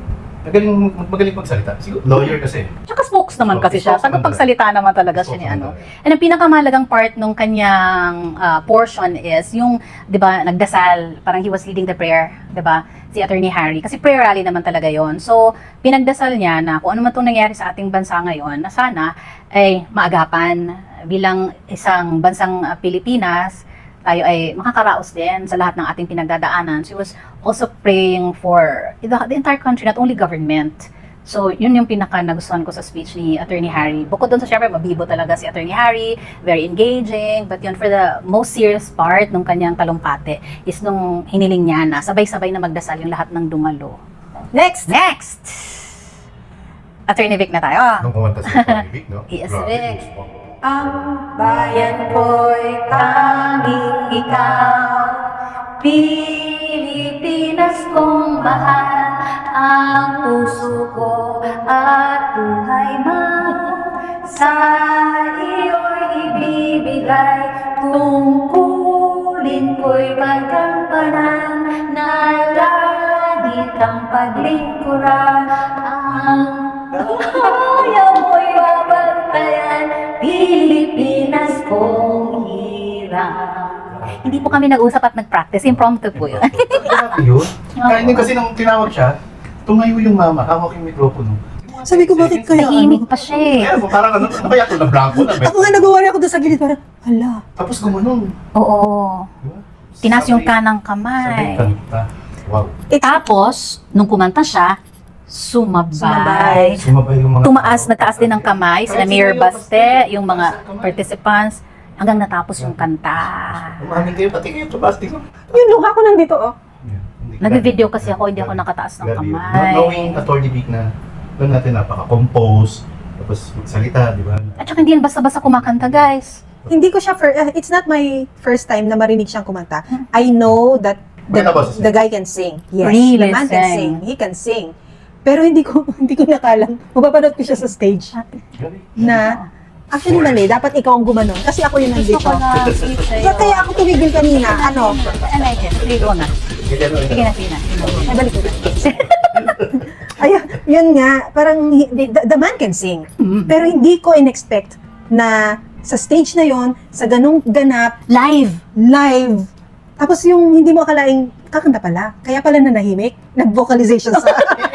magaling magsalita. Siguro, lawyer kasi. Tsaka spokes naman kasi siya. Spokesman Pagsalita naman talaga siya ni ano. And ang pinakamahalagang part nung kanyang portion is yung, 'di ba, nagdasal, parang he was leading the prayer, 'di ba? Si Attorney Harry kasi prayer rally naman talaga 'yon. So, pinagdasal niya na kung ano man 'tong nangyari sa ating bansa ngayon, na sana ay maagapan bilang isang bansang Pilipinas, tayo ay makakaraos din sa lahat ng ating pinagdadaanan. She was also praying for the entire country, not only government. So, yun yung pinaka-nagustuhan ko sa speech ni Attorney Harry. Bukod doon sa syempre, mabibo talaga si Attorney Harry, very engaging, but yun, for the most serious part ng kanyang talumpate is nung hiniling niya na sabay-sabay na magdasal yung lahat ng dumalo. Next! Next! Attorney Vic na tayo. Nung kumanta si Atty. Vic, no? Yes, Grabe, Vic. goosebumps. Ang bayan ko'y tanging ikaw, Pilipinas kong mahal, ang puso ko at buhay mo sa iyo'y ibibigay, tungkulin ko'y pagkampanan na lagi kang paglingkuran, ang ayaw mo'y babantayan, Pilipinas kong hirap. Hindi po kami nag-usap at nag-practice. Impromptu po yun. Grabe yun. Kaya din kasi nung tinawag siya, tumayo yung mama, hawak yung mikropono. Sabi ko, bakit kaya Tahimik pa siya eh. Kaya parang ano kaya ito na blanco na. Ako nga nag-worry ako doon sa gilid, parang, hala. Tapos gumanon. Oo. Diba? Tinaas yung Sabay- kanang sabay kamay. kanta. Wow. Tapos, nung kumanta siya, sumabay. Sumabay yung mga Tumaas, tao. nagtaas din ng kamay. Sila Mayor Baste, yung mga participants, hanggang natapos yung kanta. Umamin kayo, pati kayo, tumaas din. Yung luha ko nandito, oh. Nag-video kasi ako, hindi ako nakataas ng Grabe yun. kamay. Knowing Atty. Vic na doon natin napaka-compose, tapos magsalita, di ba? At saka hindi yan basta-basta kumakanta, guys. Hindi ko siya, it's not my first time na marinig siyang kumanta. I know that Maganda boses niya. the guy can sing. Yes, Really the man can sing. sing. He can sing. Pero hindi ko nakalang. Mapapanood ko siya sa stage Grabe. na actually mali, dapat ikaw ang gumanon kasi ako yung Gusto nandito. ko na sweet sa'yo. Kaya ako tumigil kanina. Ano? I like it. Sige, go na. Sige na, sige na. Ay, balik ko na. Ayun, yun nga, parang the man can sing. Pero hindi ko in-expect na sa stage na yon, sa ganung ganap, Live! live, tapos yung hindi mo akalaing kakanta pala. Kaya pala nanahimik, nag-vocalization sa...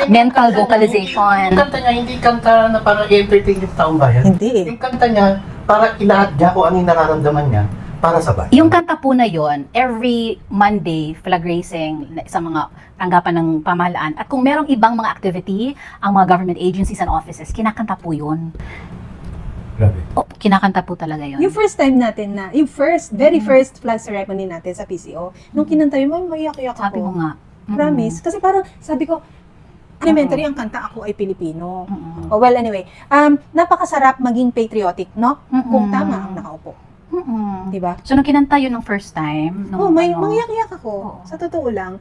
Mental vocalization. Yung kanta niya, hindi kanta na para i-entertain yung taong bayan. Hindi. Yung kanta niya, para ilahad niya kung ano yung nararamdaman niya para sa bayan. Yung kanta po na yon, every Monday, flag raising sa mga tanggapan ng pamahalaan. At kung merong ibang mga activity, ang mga government agencies and offices, kinakanta po yun. Grabe. Oh, kinakanta po talaga yun. Yung first time natin na, yung very first flag ceremony natin sa PCO, nung kinanta yun, maiyak-iyak ako. Sabi ko nga. Promise. Kasi parang, sabi ko, elementary ang kanta, ako ay Pilipino. Mm-mm. Oh, well, anyway, napakasarap maging patriotic, no? Kung tama ang nakaupo. Mm-mm. Diba? So, nung kinanta yun ng first time, nung, Oh, may ano, mangyak-iyak ako. Oo. Sa totoo lang,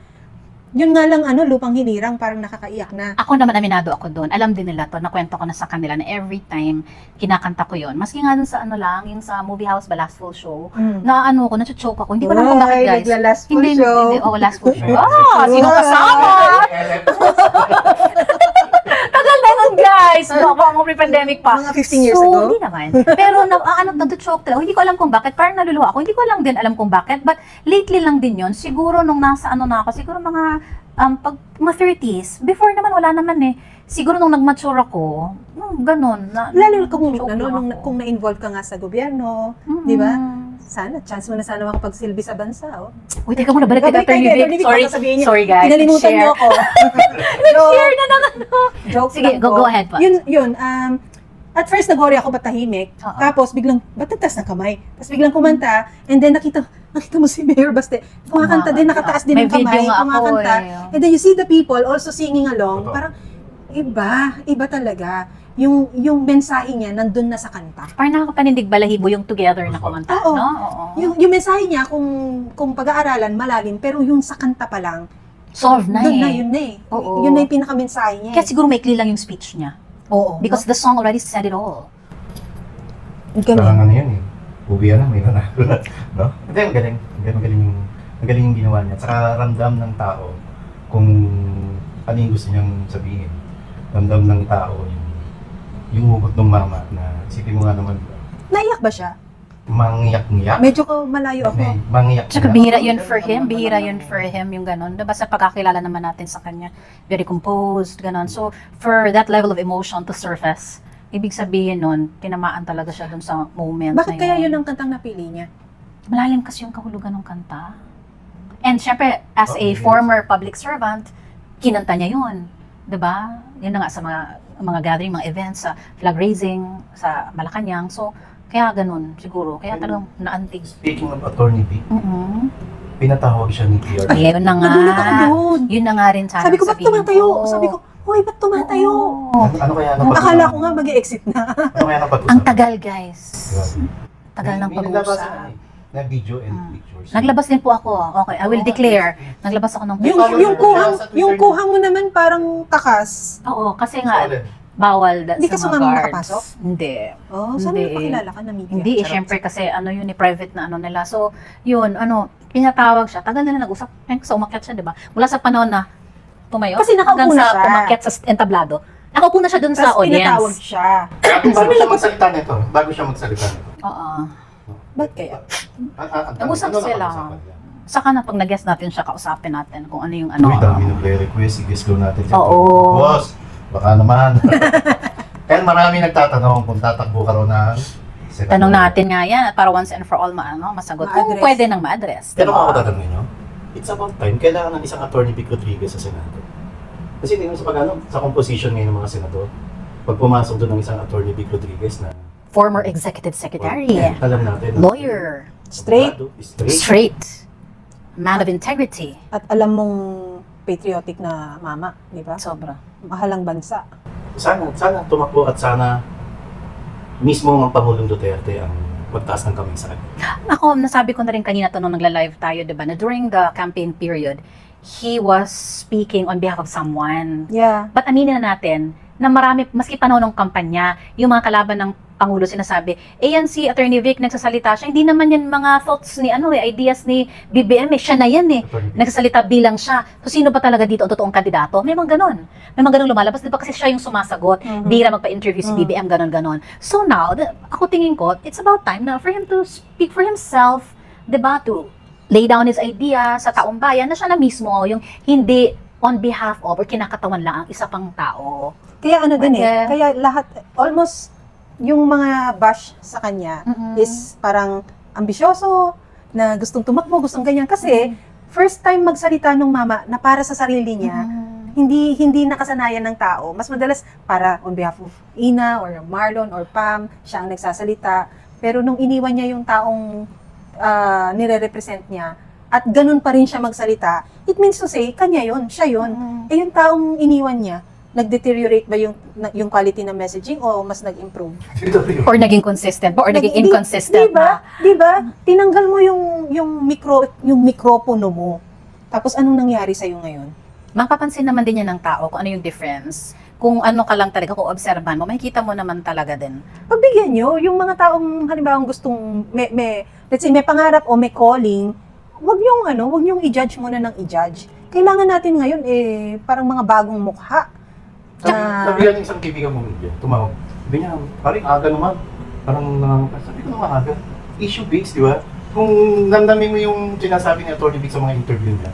yun nga lang, lupang hinirang, parang nakakaiyak na. ako naman aminado ako doon. Alam din nila to, nakwento ko na sa kanila na every time kinakanta ko yun. Maski nga dun sa yung sa movie house ba, Last Full Show, na ko, nachochoke ako. Hindi ko alam kung bakit, guys. Nagla-last full Hindi, show. hindi. Oh, Last Full Show. Ah, sino kasama? Tagal na nun, guys. Mga pre-pandemic pa. Mga 15 years so, ago? hindi naman. Pero, nag-choke talaga. Hindi ko alam kung bakit. Parang naluluha ako. Hindi ko lang din alam kung bakit. But, lately lang din yun. Siguro, nung nasa na ako, siguro mga, pag mga 30s. Before naman, wala naman eh. Siguro nung nag-mature ako, ganun. Lalo kung, choke lang ako. kung na-involve ka nga sa gobyerno, di ba? Sana, chance mo na sana makapagsilbi sa bansa, oh. Uy, teka muna, balik kay Dr. Vic. Sorry guys. Kinalimutan niyo ako. Nag-share na ng ano. Joke Sige, lang po. go ahead pa. Yun, at first nag-worry ako ba't tahimik, Oo. tapos biglang, ba't nagtaas ng kamay? Tapos biglang kumanta, and then nakita mo si Mayor Baste, kumakanta din, nakataas din May ng kamay, video nga ako kumakanta. eh. And then you see the people also singing along, Totoo. parang, Iba talaga. Yung mensahe niya nandun na sa kanta. Parang nakakapanindig balahibo yung together na kumanta, Oo. no? Oo. Yung mensahe niya kung pag-aaralan malalim, pero yung sa kanta pa lang, Solve na doon na eh. yun na eh. Oo. Yun na yung pinaka-mensahe niya. Kaya siguro maikli lang yung speech niya. Oo. Because the song already said it all. Parang ano yan eh. Uwi na, may nanalo na. No? Hindi, magaling yung ginawa niya. Saka ramdam ng tao kung ano yung gusto niyang sabihin. Ramdam ng tao yung hugot ng mama na isipin mo nga naman, Naiyak ba siya? mangiyak-ngiyak. Medyo malayo ako. Mangiyak-ngiyak. Tsaka bihira yun for him, yung ganon. Diba sa pagkakilala naman natin sa kanya, very composed, ganon. So, for that level of emotion to surface, ibig sabihin nun, tinamaan talaga siya dun sa moment Bakit na kaya yun ang kantang napili niya? Malalim kasi yung kahulugan ng kanta. And syempre, as a yes. former public servant, kinanta niya yun. Diba? Yun na nga sa mga gathering, mga events, sa flag raising, sa Malacanang. So, kaya ganun, siguro. Kaya talagang naantig. Speaking of Attorney Vic, Mm-hmm. pinatawag siya ni PR. Ay, yun na nga. Nagulat ako doon. Yun na nga rin sana. Sabi ko, ba't sabihin tumatayo? ko. Sabi ko, hoy, ba't tumatayo? Oo. Ano kaya napag-usapan? Akala ko nga mag-exit na. Ano kaya napag-usapan? Ang tagal, guys. Grabe. Tagal ng May naglabasan pag-uusap. na eh, na video and pictures. Naglabas din po ako. Okay, I will declare. Naglabas ako ng Yung kuhang mo naman parang takas. Oo, kasi nga, Solid. bawal Hindi ka sa mga sumama guards. makapasok? Hindi. Oh, saan Hindi. mo pakilala ka na media? Hindi, eh, Charot. syempre kasi ano yun, private na ano nila. So, yun, pinatawag siya. Tagal na nag-usap. Kasi umakyat siya, di ba? Mula sa panahon na tumayo. Kasi nakaupo hanggang na sa siya. umakyat sa entablado. Nakaupo na siya dun sa Tapos pinatawag audience. siya. Bago siya magsalita nito. Oo. Ba't kaya? Nag-usap sila. Saka na pag nag-guest natin siya, kausapin natin kung ano yung Uy, dami ng play request. I-guess go natin siya. Oo. Boss, baka naman. Kaya marami nagtatanong kung tatakbo ka raw ng senador. Tanong natin nga yan, para once and for all masagot. Kung Ma-address. pwede nang ma-address. Pero diba? ako tatanungin nyo, it's about time, kailangan ng isang attorney Vic Rodriguez sa Senado. Kasi tingnan sa sa composition ngayon ng mga senador, pag pumasok doon ng isang attorney Vic Rodriguez na Former executive secretary. alam natin. na- Lawyer. Straight. Straight. Man of integrity. At alam mong patriotic na mama, di ba? Sobra. Mahalang bansa. Sana tumakbo at sana mismo ang Pangulong Duterte ang magtaas ng kamay sa akin. Ako, nasabi ko na rin kanina to nung nagla-live tayo, diba, na during the campaign period, he was speaking on behalf of someone. Yeah. But aminin na natin, na marami, maski panahon ng kampanya, yung mga kalaban ng Pangulo sinasabi, yan si Attorney Vic, nagsasalita siya, hindi naman yan mga thoughts ni, ideas ni BBM, siya na yan Attorney Vic. nagsasalita bilang siya. So, sino ba talaga dito ang totoong kandidato? May mga ganon. May mga ganon lumalabas. Di ba kasi siya yung sumasagot? Bira magpa-interview si BBM, ganon-ganon. So now, ako tingin ko, it's about time na for him to speak for himself, di ba? To lay down his idea sa taong bayan na siya na mismo, yung hindi on behalf of or kinakatawan lang ang isa pang tao. Kaya ano din Okay. kaya lahat, almost, yung mga bash sa kanya is parang ambisyoso, na gustong tumakbo, gustong ganyan. Kasi, first time magsalita nung mama na para sa sarili niya, hindi nakasanayan ng tao. Mas madalas para on behalf of Ina or Marlon or Pam, siya ang nagsasalita. Pero nung iniwan niya yung taong nire-represent niya, at ganun pa rin siya magsalita, it means to say, kanya yun, siya yun. Eh yung taong iniwan niya, nag-deteriorate ba yung quality ng messaging o mas nag-improve? Or naging consistent ba? Or naging Di- inconsistent diba? na? Diba? Tinanggal mo yung mikropono mo. Tapos anong nangyari sa'yo ngayon? Mapapansin naman din yan ng tao kung ano yung difference. Kung ano ka lang talaga, kung obserban mo, makikita mo naman talaga din. Pagbigyan nyo, yung mga taong halimbawa gustong, let's say, may pangarap o may calling, wag nyong i-judge muna ng i-judge. Kailangan natin ngayon, parang mga bagong mukha. Sabi yan ng isang kaibigan mo media, tumawag. Sabi niya, parang aga naman. Parang nangangapas. Sabi ko naman aga. Issue-based, di ba? Kung damdamin mo yung sinasabi ni Atty. Vic sa mga interview niya,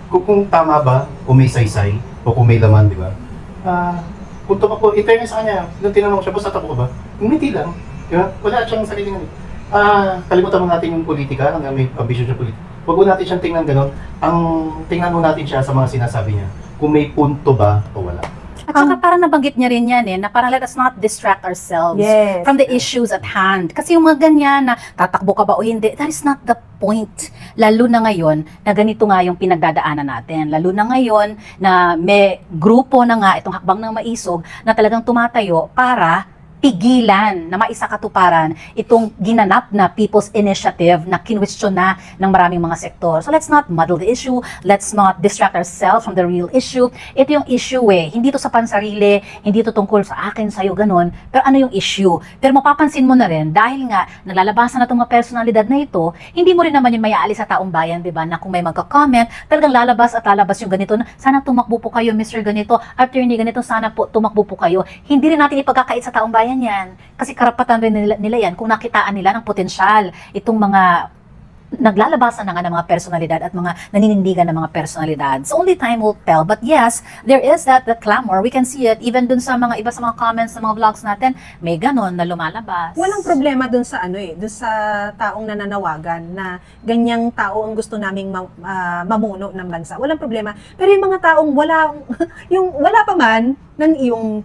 kung tama ba, o may saysay, o kung may laman, di ba? Kung tumakbo, internet sa kanya, nung tinanong siya, boss, tatakbo ka ba? Umiti lang. Di ba? Wala siyang sariling kalimutan mo natin yung politika, hanggang may ambisyon siya politika. Huwag mo natin siyang tingnan gano'n. Tingnan mo natin siya sa mga sinasabi niya. Kung may punto ba o wala. At saka parang nabanggit niya rin yan na parang let us not distract ourselves Yes. from the issues at hand. Kasi yung mga ganyan na tatakbo ka ba o hindi, that is not the point. Lalo na ngayon na ganito nga yung pinagdadaanan natin. Lalo na ngayon na may grupo na nga itong Hakbang ng Maisog na talagang tumatayo para pigilan na maisakatuparan itong ginanap na People's Initiative na kinwestiyon na ng maraming mga sektor. So let's not muddle the issue, let's not distract ourselves from the real issue. Ito yung issue hindi to sa pansarili, hindi to tungkol sa akin, sa'yo, ganun. Pero ano yung issue? Pero mapapansin mo na rin, dahil nga nalalabasan na itong mga personalidad na ito, hindi mo rin naman yung mayaalis sa taong bayan, di ba, na kung may magka-comment, talagang lalabas at lalabas yung ganito, na, sana tumakbo po kayo, Mr. Ganito, attorney ganito, sana po tumakbo po kayo. Hindi rin natin ipagkakait sa taong bayan yan. Kasi karapatan rin nila yan kung nakitaan nila ng potensyal itong mga naglalabasan na nga ng mga personalidad at mga naninindigan ng mga personalidad. So only time will tell. But yes, there is that clamor. We can see it even dun sa mga iba sa mga comments sa mga vlogs natin. May ganon na lumalabas. Walang problema dun sa dun sa taong nananawagan na ganyang tao ang gusto naming mamuno ng bansa. Walang problema. Pero yung mga taong wala pa man ng iyong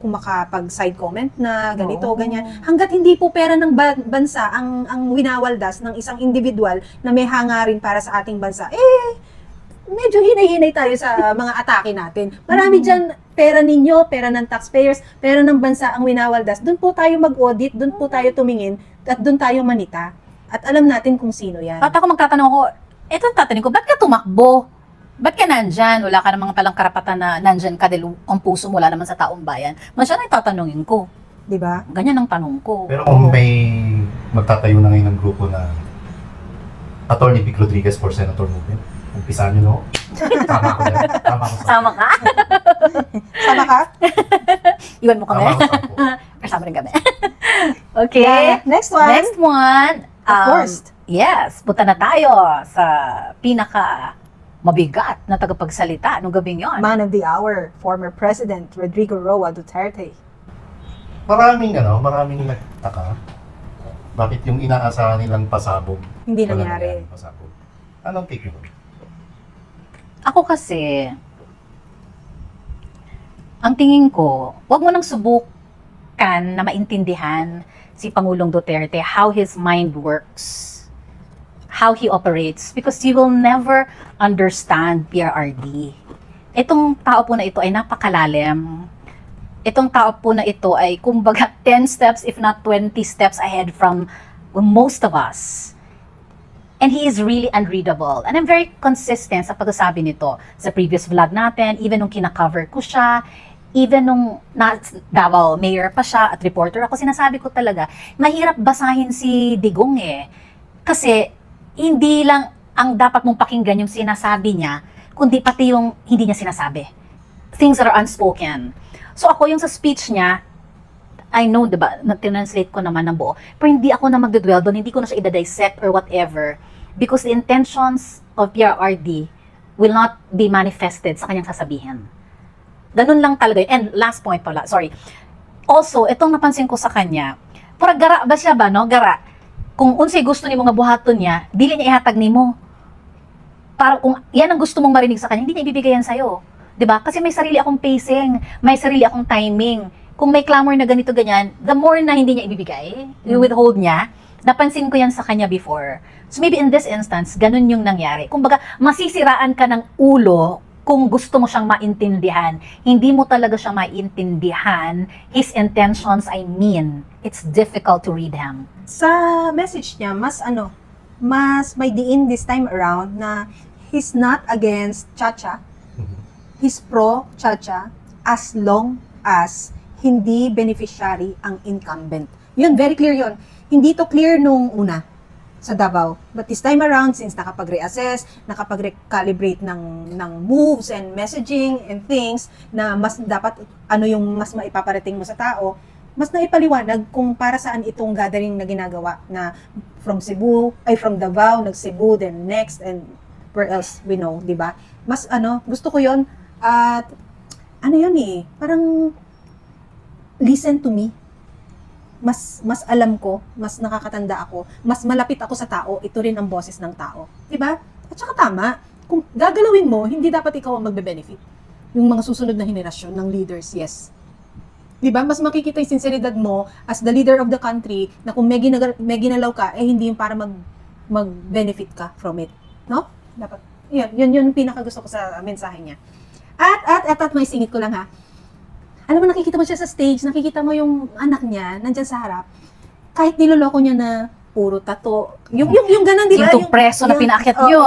kumakapag-side comment na ganito, ganyan. Hanggat hindi po pera ng bansa ang winawaldas ng isang individual na may hangarin para sa ating bansa, medyo hinay-hinay tayo sa mga atake natin. Marami dyan, pera ninyo, pera ng taxpayers, pera ng bansa ang winawaldas. Doon po tayo mag-audit, doon po tayo tumingin, at doon tayo manita. At alam natin kung sino yan. At ako magtatanong ko, eto tatanong ko, ba't ka tumakbo? Ba't ka nandyan? Wala ka namang palang karapatan na nandyan ka dahil ang puso mo wala naman sa taong bayan. Masya na tatanungin ko. Diba? Ganyan ang tanong ko. Pero kung may magtatayo na ngayon ng grupo na Attorney Vic Rodriguez for Senator Movement, umpisahan nyo, no? Tama ko yan. Tama ko sa Sama ka? Sama ka? Iwan mo kami? Tama ko sa Kasama rin kami. Okay. Yeah. Next one. Next one. Of course. Yes. Punta na tayo sa pinaka mabigat na tagapagsalita nung gabing yon. Man of the hour, former President Rodrigo Roa Duterte. Maraming nagtaka. Bakit yung inaasahan nilang pasabog? Hindi wala nangyari. nangyaring pasabog? Anong take mo? Ako kasi, ang tingin ko, wag mo nang subukan na maintindihan si Pangulong Duterte, how his mind works, how he operates, because you will never understand PRRD. Itong tao po na ito ay napakalalim. Itong tao po na ito ay kumbaga 10 steps if not 20 steps ahead from most of us. And he is really unreadable. And I'm very consistent sa pagsasabi nito. Sa previous vlog natin, even nung kinakover ko siya, even nung Davao mayor pa siya at reporter ako, sinasabi ko talaga, mahirap basahin si Digong Kasi hindi lang ang dapat mong pakinggan yung sinasabi niya, kundi pati yung hindi niya sinasabi. Things that are unspoken. So ako yung sa speech niya, I know, diba, na-translate ko naman ng buo, pero hindi ako na magdudwell doon, hindi ko na siya i-dissect or whatever, because the intentions of PRRD will not be manifested sa kanyang sasabihin. Ganun lang talaga. And last point pala, sorry. Also, itong napansin ko sa kanya, para gara ba siya ba, no? Gara. Kung unsay gusto ni mga buhaton niya, dili niya ihatag nimo. Para kung yan ang gusto mong marinig sa kanya, hindi niya ibibigay yan sa'yo. 'Di ba? Kasi may sarili akong pacing, may sarili akong timing. Kung may clamor na ganito ganyan, the more na hindi niya ibibigay, you withhold niya. Napansin ko yan sa kanya before. So maybe in this instance, ganun yung nangyari. Kumbaga, masisiraan ka ng ulo kung gusto mo siyang maintindihan. Hindi mo talaga siya maintindihan. His intentions, I mean, it's difficult to read him. Sa message niya, mas may diin this time around na he's not against Chacha. He's pro Chacha as long as hindi beneficiary ang incumbent. Yun, very clear yun. Hindi to clear nung una sa Davao. But this time around, since nakapag-reassess, nakapag-recalibrate ng moves and messaging and things na mas dapat, yung mas maipaparating mo sa tao, mas naipaliwanag kung para saan itong gathering na ginagawa na from Davao, nag-Cebu, then next, and where else we know, di ba? Mas gusto ko yon at parang listen to me. Mas alam ko, mas nakakatanda ako, mas malapit ako sa tao, ito rin ang boses ng tao. Diba? At saka tama, kung gagalawin mo, hindi dapat ikaw ang magbe-benefit. yung mga susunod na henerasyon ng leaders, yes. Diba? Mas makikita yung sinseridad mo as the leader of the country na kung may ginalaw ka, hindi yung para mag-benefit ka from it. No? Dapat. Yun yung pinaka gusto ko sa mensahe niya. At may singit ko lang ha. Alam mo, nakikita mo siya sa stage, nakikita mo yung anak niya, nandyan sa harap, kahit niloloko niya na puro tato. Yung ganun, di ba? Yung preso na pinaakyat nyo.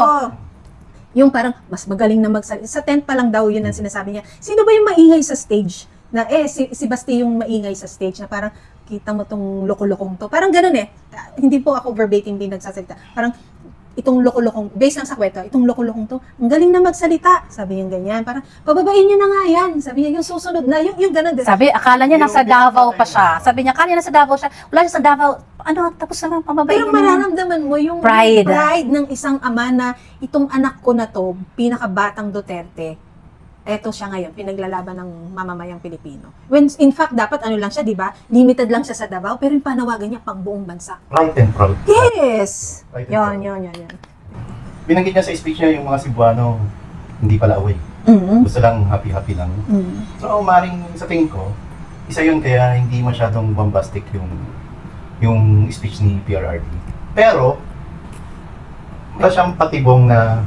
Yung parang, mas magaling na magsalita. Sa tent pa lang daw, yun ang sinasabi niya. Sino ba yung maingay sa stage? Na si Basti yung maingay sa stage na parang kita mo tong loko-lokong to. Parang ganun eh. Hindi po ako verbatim din nagsasalita. Parang itong loko-lokong, based lang sa kwento, itong loko-lokong to, ang galing na magsalita. Sabi niya ganyan. Parang, pababain niyo na nga yan. Sabi niya, yung susunod na, yung ganun. Sabi, akala niya nasa Davao pa siya. Sabi niya, akala niya nasa Davao siya. Wala siya sa Davao. Ano, tapos naman pababain Pero mararamdaman mo yung pride ng isang ama na itong anak ko na to, pinakabatang Duterte, eto siya ngayon, pinaglalaban ng mamamayang Pilipino. When, in fact, dapat ano lang siya, di ba? Limited lang siya sa Davao, pero yung panawagan niya pang buong bansa. Right and proud. Yes! Right and Yan. Binanggit niya sa speech niya yung mga Cebuano, hindi pala away. Mm-hmm. Gusto lang happy-happy lang. Mm-hmm. So, maring sa tingin ko, isa yun kaya hindi masyadong bombastic yung speech ni PRRD. Pero, wala siyang patibong na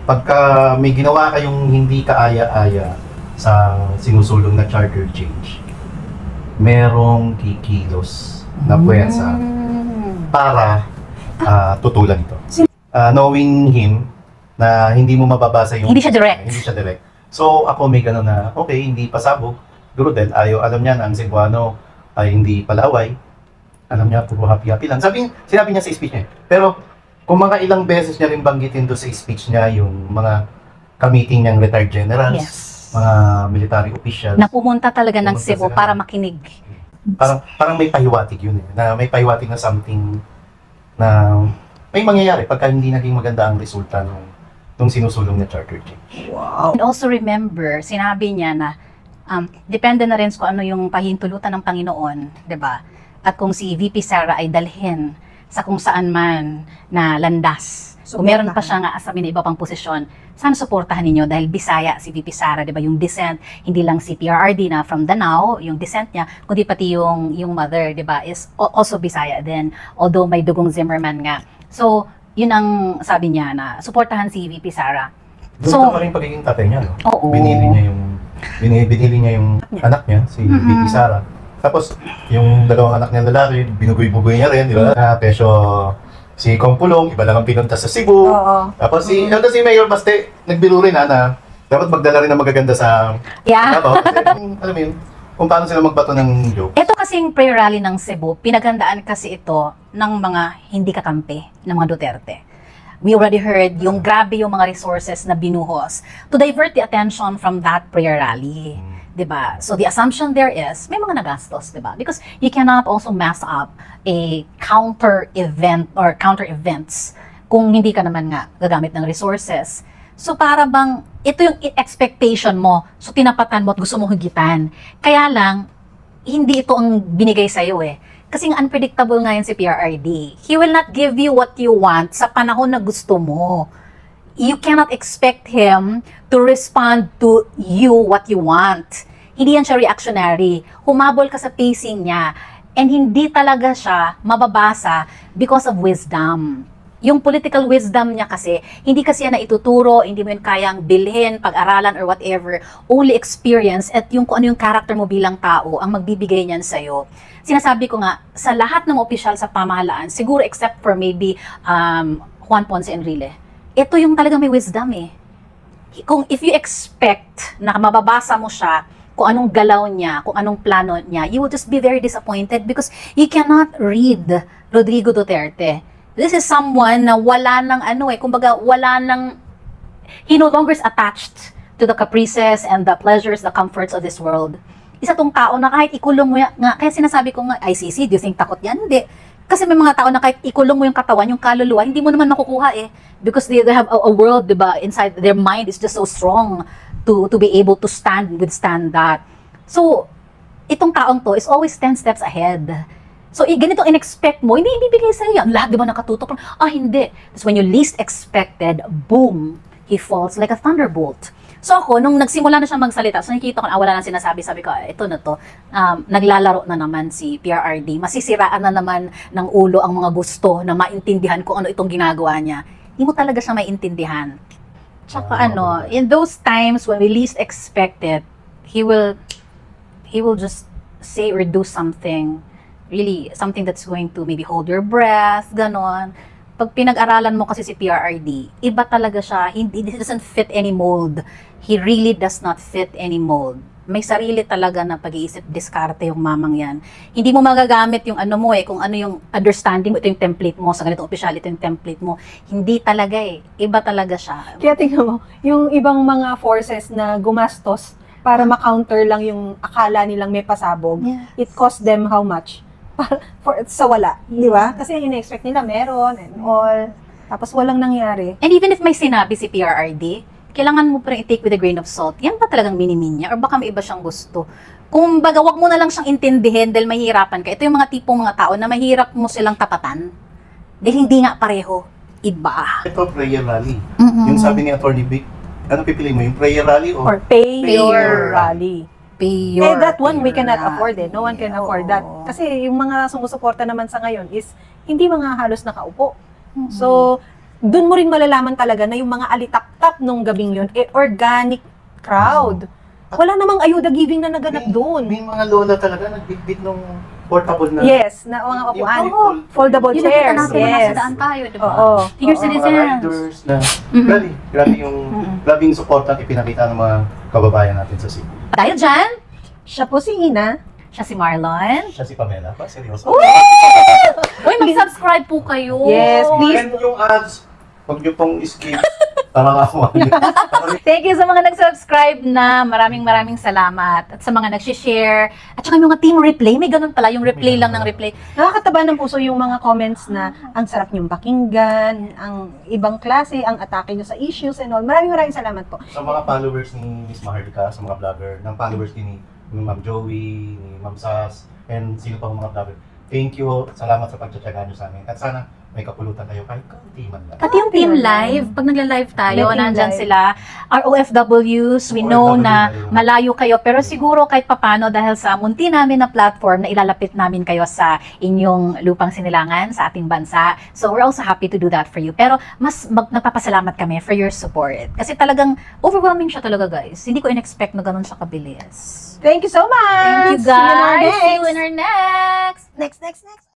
pagka may ginawa kayong hindi kaaya-aya sa sinusulong na charter change, merong kikilos na puwersa para tutulan ito. Knowing him na hindi mo mababasa yung... Hindi siya direct. Hindi siya direct. So ako may gano'n na, okay, hindi pasabog. Pero dahil alam niya na ang Cebuano ay hindi palaway. Alam niya, puro happy-happy lang. Sinabi niya sa speech niya. Pero kung mga ilang beses niya rin banggitin doon sa speech niya yung mga ka-meeting niyang retired generals, mga military officials. Na pumunta talaga ng Cebu para makinig. Parang may pahiwatig yun eh. Na may pahiwatig na something na may mangyayari pagka hindi naging maganda ang resulta nung sinusulong na charter change. And also remember, sinabi niya na depende na rin kung ano yung pahintulutan ng Panginoon, 'di ba? At kung si VP Sara ay dalhin sa kung saan man na landas. Kung meron pa siya nga asamin na iba pang posisyon, sana suportahan ninyo dahil Bisaya si VP Sara, 'di ba? Yung descent, hindi lang si PRRD na from Danao, yung descent niya, kundi pati yung mother, 'di ba? Is also Bisaya din, although may dugong Zimmerman nga. So, yun ang sabi niya na suportahan si VP Sara. Doon pa rin pagiging tatay niya, no? Oo. Binili niya yung anak niya, si VP Sara. Tapos, yung dalawang anak niya lalaki, binugoy-bugoy niya rin, di ba? Pesyo, si Kompulong, iba lang ang pinunta sa Cebu. Tapos si Mayor Baste, nagbiro rin na dapat magdala rin ng magaganda sa Davao. Kasi, alam mo yun, kung paano sila magbato ng joke. Ito kasing prayer rally ng Cebu, pinaghandaan kasi ito ng mga hindi kakampi ng mga Duterte. We already heard yung grabe yung mga resources na binuhos to divert the attention from that prayer rally. Diba? So the assumption there is, may mga nagastos, diba? Because you cannot also mess up a counter event or counter events kung hindi ka naman nga gagamit ng resources. So para bang, ito yung expectation mo, so tinapatan mo at gusto mo higitan. Kaya lang, hindi ito ang binigay sa'yo eh. Kasi unpredictable nga yan si PRRD. He will not give you what you want sa panahon na gusto mo. You cannot expect him to respond to you what you want. Hindi yan siya reactionary. Humabol ka sa pacing niya. And hindi talaga siya mababasa because of wisdom. Yung political wisdom niya kasi, hindi kasi yan na ituturo, hindi mo yun kayang bilhin, pag-aralan or whatever. Only experience at yung kung ano yung character mo bilang tao ang magbibigay niyan sa'yo. Sinasabi ko nga, sa lahat ng opisyal sa pamahalaan, siguro except for maybe Juan Ponce Enrile, ito yung talagang may wisdom eh. If you expect na mababasa mo siya, kung anong galaw niya, kung anong plano niya, you will just be very disappointed because you cannot read Rodrigo Duterte. This is someone na wala ng kumbaga wala ng, he no longer is attached to the caprices and the pleasures, the comforts of this world. Isa tong tao na kahit ikulong mo nga, kaya sinasabi ko nga, ICC, do you think takot yan? Hindi. Kasi may mga tao na kahit ikulong mo yung katawan, yung kaluluwa, hindi mo naman makukuha eh. Because they have a world, diba, inside their mind is just so strong to be able to withstand that. So, itong taong to is always 10 steps ahead. So, ganito in-expect mo, hindi ibibigay sa'yo yan. Lahat, di ba, nakatutok? Hindi. Tapos when you least expected, boom, he falls like a thunderbolt. So ako, nung nagsimula na siya magsalita, so nakikita ko na wala nang sinasabi, sabi ko, ito na to, naglalaro na naman si PRRD, masisiraan na naman ng ulo ang mga gusto na maintindihan kung ano itong ginagawa niya. Hindi mo talaga siya maintindihan. Tsaka in those times when we least expect it, he will just say or do something, really, something that's going to maybe hold your breath, ganon. Pag pinag-aralan mo kasi si PRRD, iba talaga siya, he doesn't fit any mold. He really does not fit any mold. May sarili talaga na pag-iisip, diskarte yung mamang yan. Hindi mo magagamit yung ano mo kung ano yung understanding mo, ito yung template mo, sa ganitong opisyal, ito yung template mo. Hindi talaga iba talaga siya. Kaya tingnan mo, yung ibang mga forces na gumastos para ma-counter lang yung akala nilang may pasabog, it cost them how much? Sa wala, di ba? Kasi in-expect nila meron and all. Tapos walang nangyari. And even if may sinabi si PRRD, kailangan mo pa rin i-take with a grain of salt. Yan ba talagang minimin niya? Or baka may iba siyang gusto? Kung baga, wag mo na lang siyang intindihin dahil mahihirapan ka. Ito yung mga tipong mga tao na mahirap mo silang tapatan. Dahil hindi nga pareho. Iba. Ito, prayer rally. Yung sabi ni Attorney Vic, ano pipili mo? Yung prayer rally Or pay your rally. Pay your That one we cannot rally. afford No one can afford that. Kasi yung mga sumusuporta naman sa ngayon is hindi mga halos nakaupo. So, dun mo rin malalaman talaga na yung mga alitap-tap nung gabing yun, organic crowd. Wala namang ayuda giving na naganap doon. May mga lola talaga nagbitbit nung portable na. Yes, na mga upuan. Yung Foldable Yun nakita chairs. natin na Yes. nasa daan tayo, di ba? Oo. Senior Mga citizens. riders na. Grabe yung support at ipinakita ng mga kababayan natin sa city. Dahil dyan, Siya po si Ina. siya si Marlon. Siya si Pamela pa, seryoso. Uy, mag-subscribe po kayo. Yes, please. And yung ads, huwag niyo pong skip. Parang ako. Thank you sa mga nag-subscribe na. Maraming salamat. At sa mga nag-share. At saka yung mga team replay. May ganun pala. Yung replay lang ng replay. Nakakataba ng puso yung mga comments na ang sarap niyong pakinggan, ang ibang klase, ang atake niyo sa issues and all. Maraming salamat po. Sa mga followers ni Miss Maharlika, sa mga vlogger, ng followers din ni Ma'am Joey, ni Ma'am Sas, and sino pang mga vlogger. Thank you. Salamat sa pagtsatsaga niyo sa amin. At sana may kapulutan kayo kahit kaunti man lang. Pati yung team live, pag nagla-live tayo, Team nandyan live. sila. ROFWs, we know na malayo kayo, pero siguro kahit papano dahil sa munti namin na platform na ilalapit namin kayo sa inyong lupang sinilangan sa ating bansa. So we're also happy to do that for you. Pero mas nagpapasalamat kami for your support. Kasi talagang overwhelming siya talaga, guys. Hindi ko in-expect na ganun siya kabilis. Thank you so much! Thank you, guys. See you in See you in our next. our next! Next.